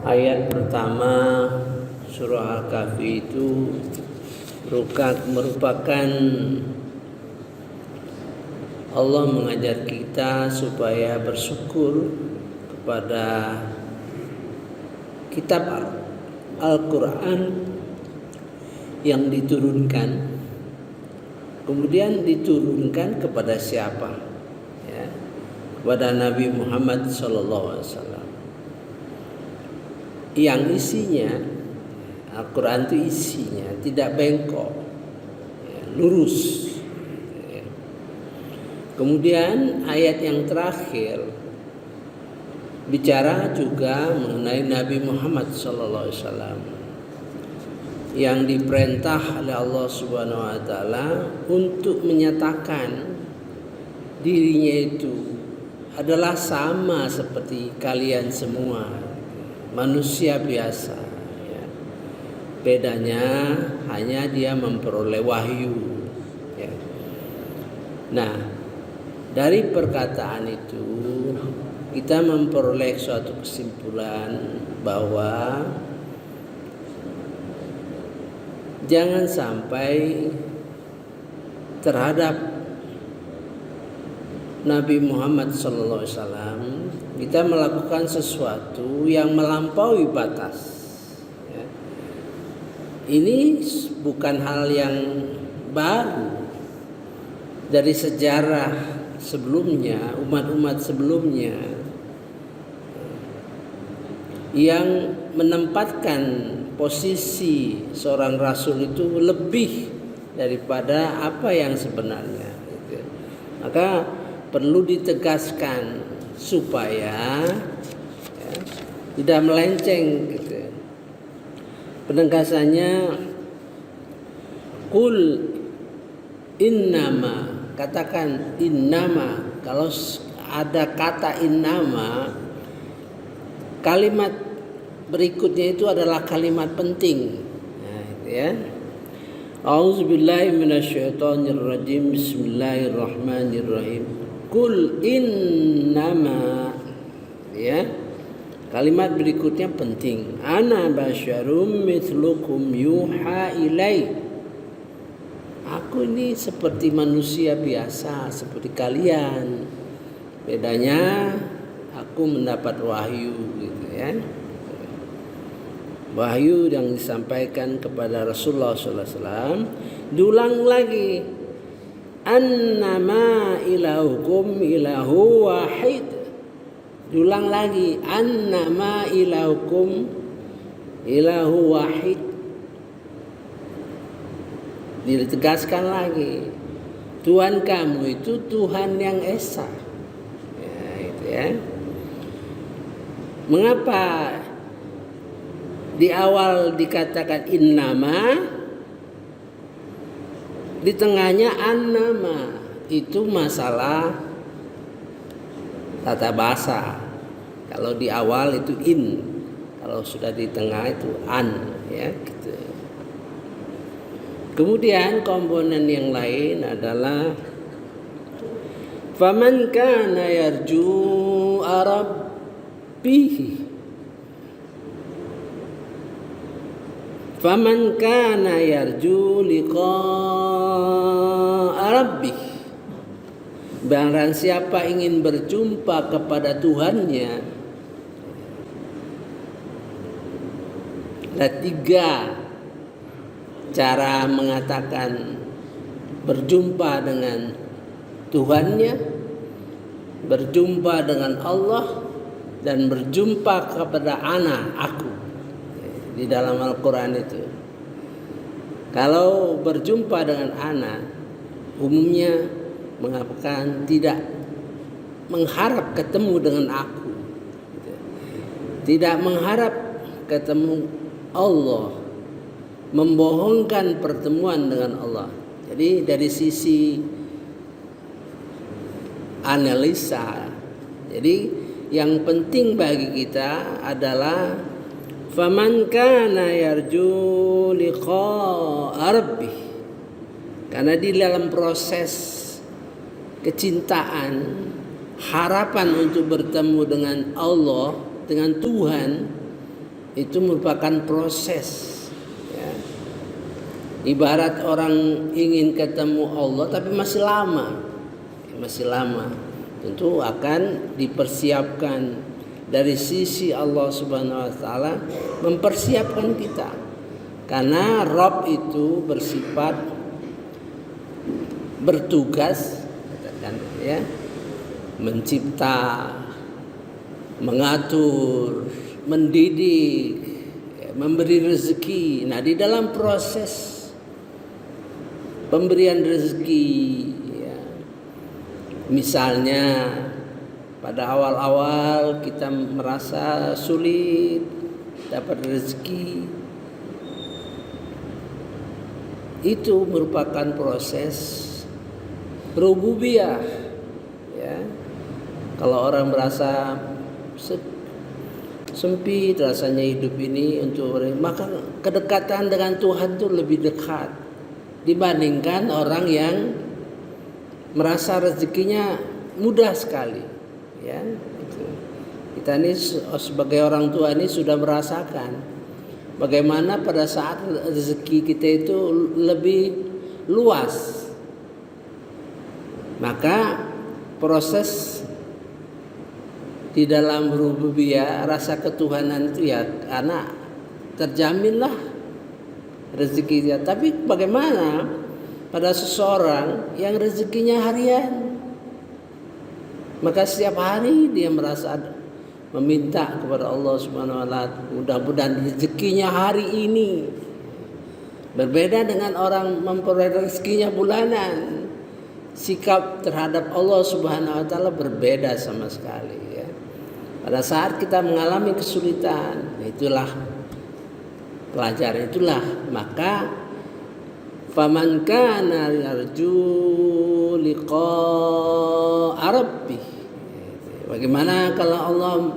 Ayat pertama surah Al-Kahfi itu merupakan Allah mengajar kita supaya bersyukur kepada kitab Al-Quran yang diturunkan, kemudian diturunkan kepada siapa? Ya, kepada Nabi Muhammad SAW, yang isinya Al-Quran itu isinya tidak bengkok, ya, lurus. Ya. Kemudian ayat yang terakhir bicara juga mengenai Nabi Muhammad SAW yang diperintah oleh Allah Subhanahu wa taala untuk menyatakan dirinya itu adalah sama seperti kalian semua, manusia biasa, ya. Bedanya hanya dia memperoleh wahyu, ya. Nah, dari perkataan itu kita memperoleh suatu kesimpulan bahwa jangan sampai terhadap Nabi Muhammad SAW kita melakukan sesuatu yang melampaui batas. Ya. Ini bukan hal yang baru dari sejarah sebelumnya, umat-umat sebelumnya yang menempatkan posisi seorang rasul itu lebih daripada apa yang sebenarnya. Maka perlu ditegaskan supaya ya, tidak melenceng gitu. Penegasannya kul innama, katakan innama. Kalau ada kata innama, kalimat berikutnya itu adalah kalimat penting. Nah, itu ya. A'udzubillahi minasyaitonirrajim. Bismillahirrahmanirrahim. Kul innama, ya. Kalimat berikutnya penting. Ana basyarum mithlukum yuha ilai. Aku ini seperti manusia biasa, seperti kalian. Bedanya aku mendapat wahyu gitu ya. Wahyu yang disampaikan kepada Rasulullah SAW. Diulang lagi, annama ilahukum ilahu wahid. Diulang lagi, annama ilahukum ilahu wahid. Ditegaskan lagi, Tuhan kamu itu Tuhan yang esa. Ya, itu ya. Mengapa di awal dikatakan innama, di tengahnya annama? Itu masalah tata bahasa. Kalau di awal itu in, kalau sudah di tengah itu an, ya gitu. Kemudian komponen yang lain adalah faman kana yarju rabbih. Faman kana yarju liqa'a rabbih. Barang siapa ingin berjumpa kepada Tuhannya. Ada 3 cara mengatakan berjumpa dengan Tuhannya, berjumpa dengan Allah, dan berjumpa kepada aku. Di dalam Al-Quran itu, kalau berjumpa dengan anak, umumnya mengatakan tidak mengharap ketemu dengan aku, tidak mengharap ketemu Allah, membohongkan pertemuan dengan Allah. Jadi dari sisi analisa, jadi yang penting bagi kita adalah faman kana yarju liqa'a rabbih. Karena di dalam proses kecintaan, harapan untuk bertemu dengan Allah, dengan Tuhan, itu merupakan proses. Ya. Ibarat orang ingin ketemu Allah tapi masih lama, tentu akan dipersiapkan dari sisi Allah Subhanahu wa taala, mempersiapkan kita. Karena Rabb itu bersifat bertugas, ya, mencipta, mengatur, mendidik, ya, memberi rezeki. Nah, di dalam proses pemberian rezeki, ya, misalnya pada awal-awal kita merasa sulit dapat rezeki, itu merupakan proses rububiyah. Ya, kalau orang merasa sempit rasanya hidup ini untuk maka kedekatan dengan Tuhan itu lebih dekat dibandingkan orang yang merasa rezekinya mudah sekali. Ya, itu. Kita ini sebagai orang tua ini sudah merasakan bagaimana pada saat rezeki kita itu lebih luas, maka proses di dalam rububiyah, rasa ketuhanan itu ya karena terjaminlah rezekinya. Tapi bagaimana pada seseorang yang rezekinya harian, maka setiap hari dia merasa meminta kepada Allah Subhanahu wa taala, mudah-mudahan rezekinya hari ini. Berbeda dengan orang memperoleh rezekinya bulanan, sikap terhadap Allah Subhanahu wa taala berbeda sama sekali. Pada saat kita mengalami kesulitan, itulah pelajaran, itulah maka faman kana yarju liqa'a rabbih. Bagaimana kalau Allah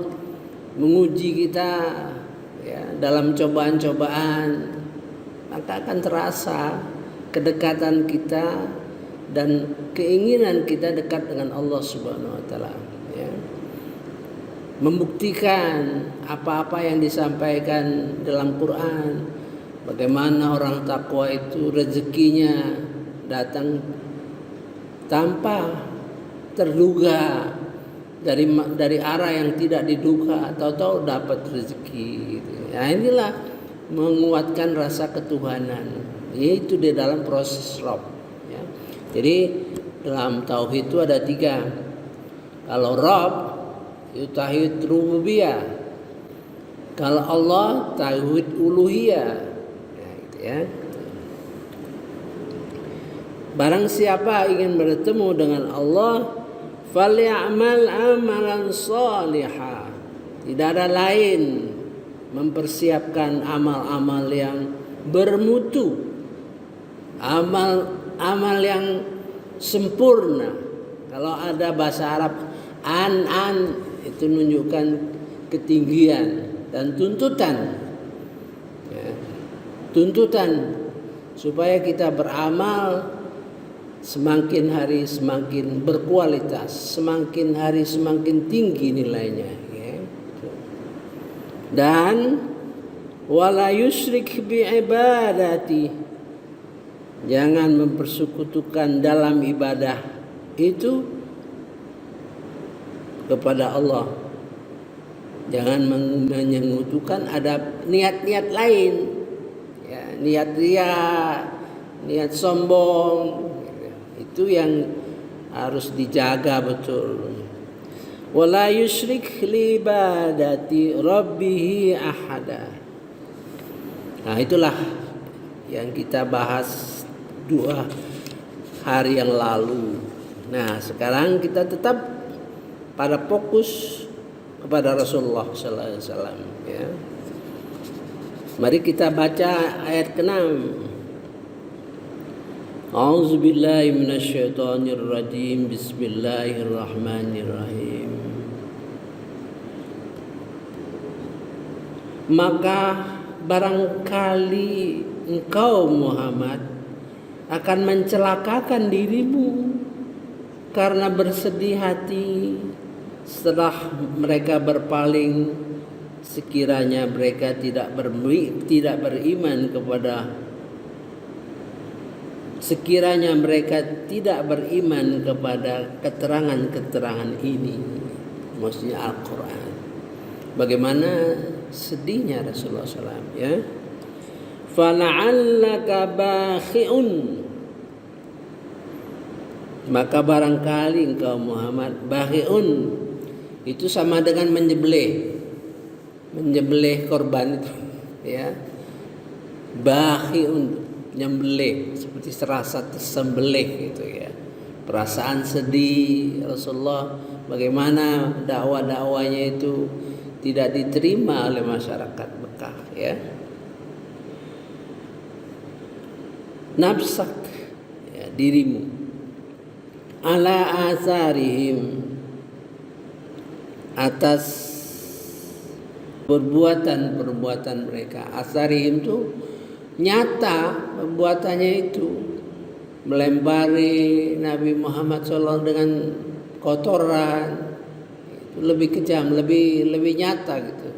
menguji kita, ya, dalam cobaan-cobaan, maka akan terasa kedekatan kita dan keinginan kita dekat dengan Allah Subhanahu wa taala, ya. Membuktikan apa-apa yang disampaikan dalam Quran, bagaimana orang takwa itu rezekinya datang tanpa terduga dari arah yang tidak diduga, tahu-tahu dapat rezeki. Nah, inilah menguatkan rasa ketuhanan, yaitu di dalam proses Rabb. Ya. Jadi dalam tauhid itu ada 3. Kalau Rabb itu tauhid rububiyah, kalau Allah tauhid uluhiyah. Ya, gitu ya. Barang siapa ingin bertemu dengan Allah, falyamal amalan salihah. Tidak ada lain mempersiapkan amal-amal yang bermutu, amal yang sempurna. Kalau ada bahasa Arab an itu menunjukkan ketinggian dan tuntutan, ya, tuntutan supaya kita beramal semakin hari semakin berkualitas, semakin hari semakin tinggi nilainya, ya. Dan wala yusyrik bi ibadati, jangan mempersekutukan dalam ibadah itu kepada Allah. Jangan menyekutukan, ada niat-niat lain, ya, niat riya, niat sombong. Itu yang harus dijaga betul. Wala yusyrik li ibadati rabbih ahada. Nah, itulah yang kita bahas 2 hari yang lalu. Nah, sekarang kita tetap pada fokus kepada Rasulullah sallallahu alaihi wasallam, ya. Mari kita baca ayat ke-6. A'udzubillahi minasyaitonirrajim. Bismillahirrahmanirrahim. Maka barangkali engkau Muhammad akan mencelakakan dirimu karena bersedih hati setelah mereka berpaling sekiranya mereka tidak beriman kepada keterangan-keterangan ini, maksudnya Al-Quran. Bagaimana sedihnya Rasulullah SAW, ya. Fala'allaka bakhi'un, maka barangkali engkau Muhammad, bakhi'un itu sama dengan menyembelih korban itu, ya. Bakhi'un, nyembelih, seperti serasa tersembelih gitu, ya. Perasaan sedih Rasulullah bagaimana dakwah-dakwahnya itu tidak diterima oleh masyarakat Mekah, ya. Nafsak, ya, dirimu, ala asarihim, atas perbuatan mereka. Asarihim itu nyata perbuatannya itu, melempari Nabi Muhammad SAW dengan kotoran, itu lebih kejam, lebih nyata gitu,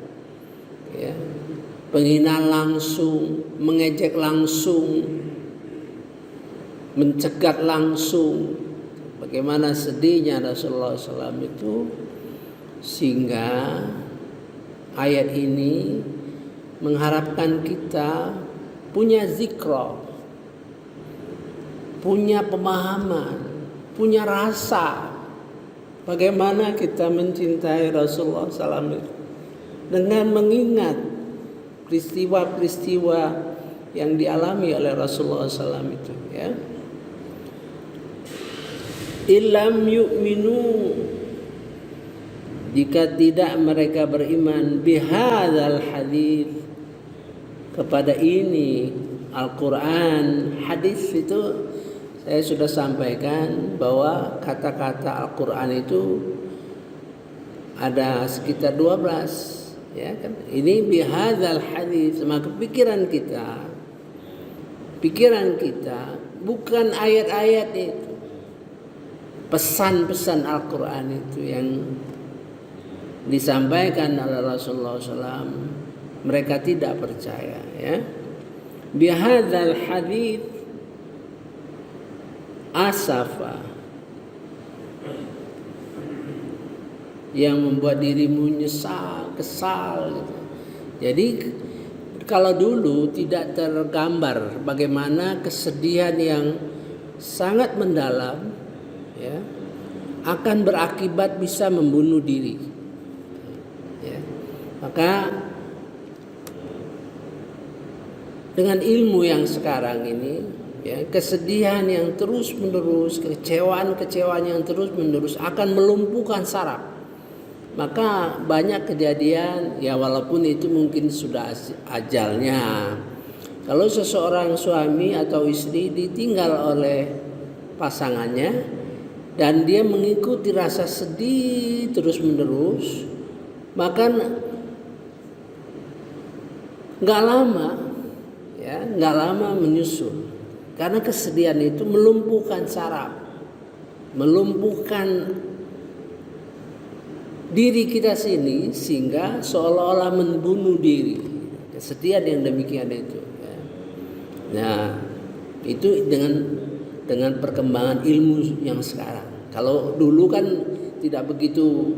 ya. Penghinaan langsung, mengejek langsung, mencegat langsung. Bagaimana sedihnya Rasulullah SAW itu, sehingga ayat ini mengharapkan kita punya zikra, punya pemahaman, punya rasa bagaimana kita mencintai Rasulullah SAW itu, dengan mengingat peristiwa-peristiwa yang dialami oleh Rasulullah SAW itu, ya. Illam yu'minu, jika tidak mereka beriman, bihadzal hadits, kepada ini Al-Quran. Hadis itu saya sudah sampaikan bahwa kata-kata Al-Quran itu ada sekitar 12, ya kan. Ini bihadzal hadits, maka pikiran kita bukan ayat-ayat itu, pesan-pesan Al-Quran itu yang disampaikan oleh Rasulullah SAW, mereka tidak percaya, ya. Bihadzal hadits asafa, yang membuat dirimu nyesal, kesal gitu. Jadi kalau dulu tidak tergambar bagaimana kesedihan yang sangat mendalam, ya, akan berakibat bisa membunuh diri, ya. Maka dengan ilmu yang sekarang ini, ya, kesedihan yang terus menerus, kekecewaan yang terus menerus akan melumpuhkan saraf. Maka banyak kejadian, ya, walaupun itu mungkin sudah ajalnya. Kalau seseorang suami atau istri ditinggal oleh pasangannya dan dia mengikuti rasa sedih terus menerus, maka nggak lama menyusul, karena kesedihan itu melumpuhkan saraf, melumpuhkan diri kita sini, sehingga seolah-olah membunuh diri. Kesedihan yang demikian itu, ya. Nah, itu dengan perkembangan ilmu yang sekarang. Kalau dulu kan tidak begitu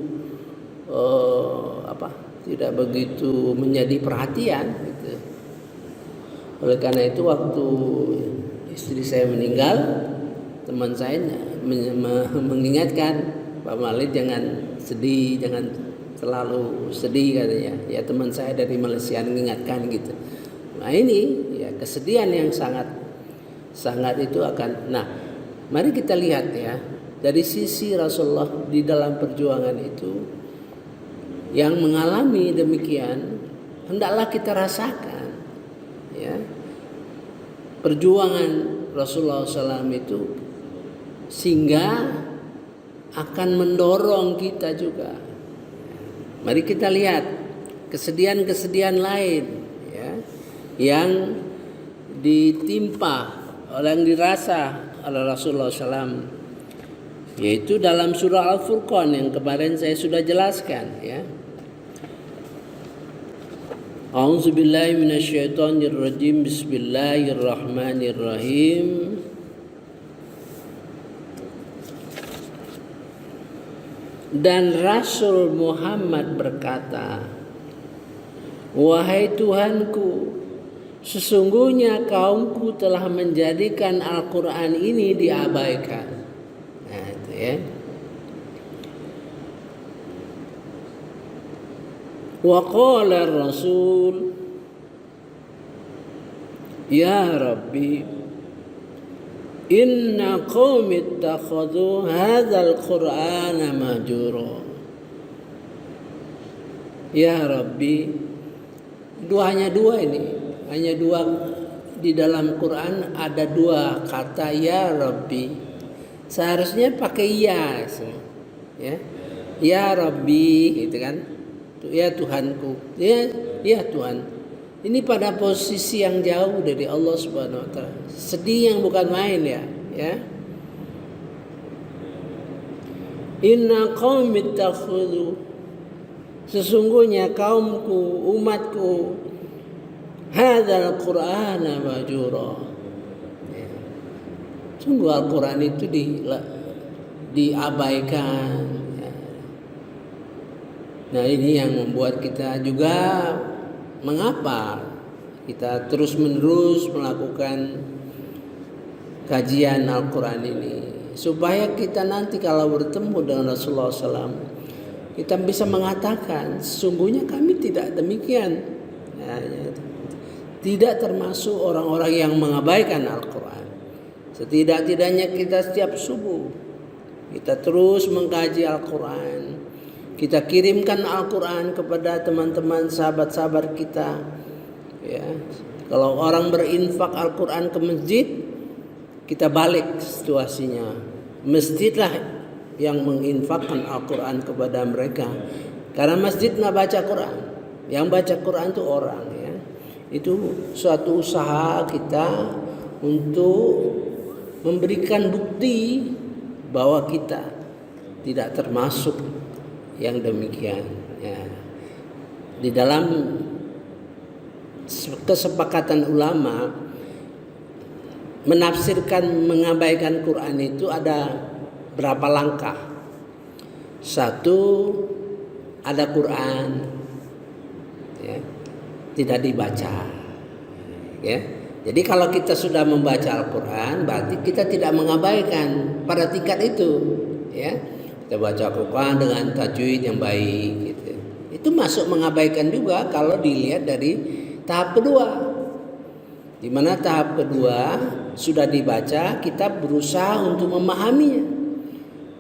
tidak begitu menjadi perhatian gitu. Oleh karena itu waktu istri saya meninggal, teman saya mengingatkan, Pak Malik jangan sedih, jangan terlalu sedih katanya. Ya, teman saya dari Malaysia mengingatkan gitu. Nah ini, ya, kesedihan yang sangat itu akan. Nah, mari kita lihat, ya, dari sisi Rasulullah di dalam perjuangan itu yang mengalami demikian, hendaklah kita rasakan, ya, perjuangan Rasulullah SAW itu, sehingga akan mendorong kita juga. Mari kita lihat kesedihan-kesedihan lain, ya, yang ditimpa, yang dirasa oleh Rasulullah SAW, yaitu dalam surah Al-Furqan yang kemarin saya sudah jelaskan, ya. A'udzubillahi minasyaitonirrajim. Bismillahirrahmanirrahim. Dan Rasul Muhammad berkata, wahai Tuhanku, sesungguhnya kaumku telah menjadikan Al-Quran ini diabaikan. Nah, itu ya. Wa qala Rasul, ya Rabbi, inna qaumi ittakhadhu hadzal Qur'ana mahjura. Ya Rabbi, hanya dua ini, hanya dua di dalam Quran ada dua kata ya Rabbi. Seharusnya pakai ya, ya, ya Rabbi, gitu kan? Ya Tuhanku, ya Tuhan. Ini pada posisi yang jauh dari Allah Subhanahu Wa Taala. Sedih yang bukan main ya. Inna qaumi ittakhadhu, sesungguhnya kaumku, umatku, hadzal Qur'ana mahjura. Sungguh Al-Quran itu diabaikan. Nah, ini yang membuat kita juga mengapa kita terus-menerus melakukan kajian Al-Quran ini, supaya kita nanti kalau bertemu dengan Rasulullah SAW, kita bisa mengatakan sesungguhnya kami tidak demikian, tidak termasuk orang-orang yang mengabaikan Al-Quran. Setidak-tidaknya kita setiap subuh kita terus mengkaji Al-Quran. Kita kirimkan Al-Quran kepada teman-teman sahabat-sahabat kita. Ya. Kalau orang berinfak Al-Quran ke masjid, kita balik situasinya. Masjidlah yang menginfakkan Al-Quran kepada mereka. Karena masjid nggak baca Quran. Yang baca Quran itu orang. Ya. Itu suatu usaha kita untuk memberikan bukti bahwa kita tidak termasuk yang demikian ya. Di dalam kesepakatan ulama menafsirkan mengabaikan Quran itu ada berapa langkah. Satu, ada Quran ya, tidak dibaca ya. Jadi kalau kita sudah membaca Al-Quran, berarti kita tidak mengabaikan pada tingkat itu ya. Kita baca Al-Quran dengan tajwid yang baik gitu. Itu masuk mengabaikan juga kalau dilihat dari tahap kedua. Di mana tahap kedua sudah dibaca, kita berusaha untuk memahaminya.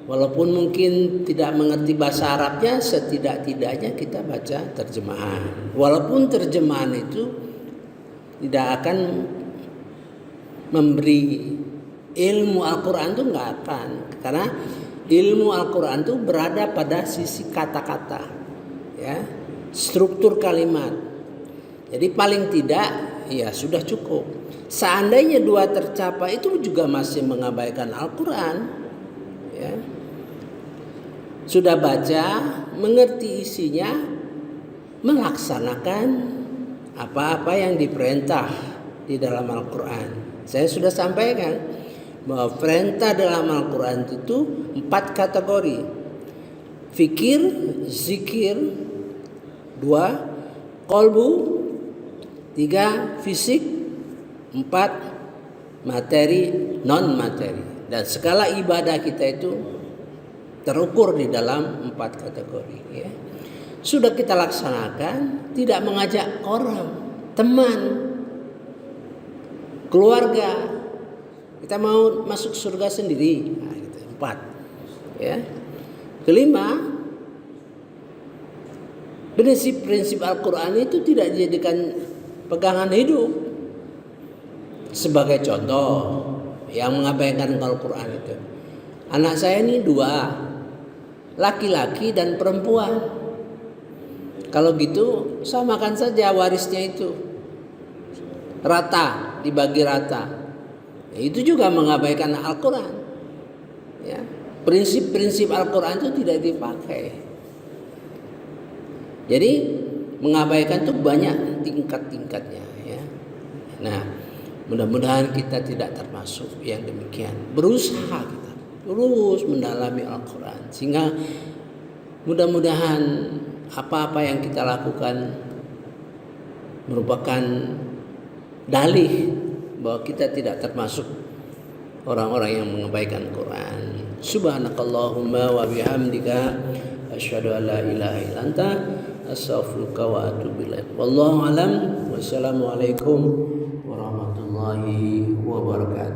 Walaupun mungkin tidak mengerti bahasa Arabnya, setidak-tidaknya kita baca terjemahan. Walaupun terjemahan itu tidak akan memberi ilmu Al-Quran, itu nggak akan, karena ilmu Al-Quran itu berada pada sisi kata-kata, ya, struktur kalimat. Jadi paling tidak, ya sudah cukup. Seandainya dua tercapai, itu juga masih mengabaikan Al-Quran. Ya. Sudah baca, mengerti isinya, melaksanakan apa-apa yang diperintah di dalam Al-Quran. Saya sudah sampaikan bahwa perintah dalam Al-Quran itu 4 kategori. Fikir, zikir, 2 kolbu, 3 fisik, 4 materi, non materi. Dan segala ibadah kita itu terukur di dalam 4 kategori ya. Sudah kita laksanakan, tidak mengajak orang, teman, keluarga. Kita mau masuk surga sendiri. Nah, gitu. 4. Ya. Kelima, prinsip-prinsip Al-Quran itu tidak dijadikan pegangan hidup. Sebagai contoh, yang mengabaikan Al-Quran itu, anak saya ini 2, laki-laki dan perempuan. Kalau gitu, samakan saja warisnya itu, rata, dibagi rata. Itu juga mengabaikan Al-Quran ya. Prinsip-prinsip Al-Quran itu tidak dipakai. Jadi Mengabaikan itu banyak tingkat-tingkatnya ya. Nah, mudah-mudahan kita tidak termasuk yang demikian. Berusaha kita terus mendalami Al-Quran sehingga mudah-mudahan apa-apa yang kita lakukan merupakan dalih bahwa kita tidak termasuk orang-orang yang mengabaikan Quran. Subhanakallahumma wa bihamdika asyhadu an la ilaha illa anta astaghfiruka wa atubu ilaik. Wallahu alam. Wassalamualaikum warahmatullahi wabarakatuh.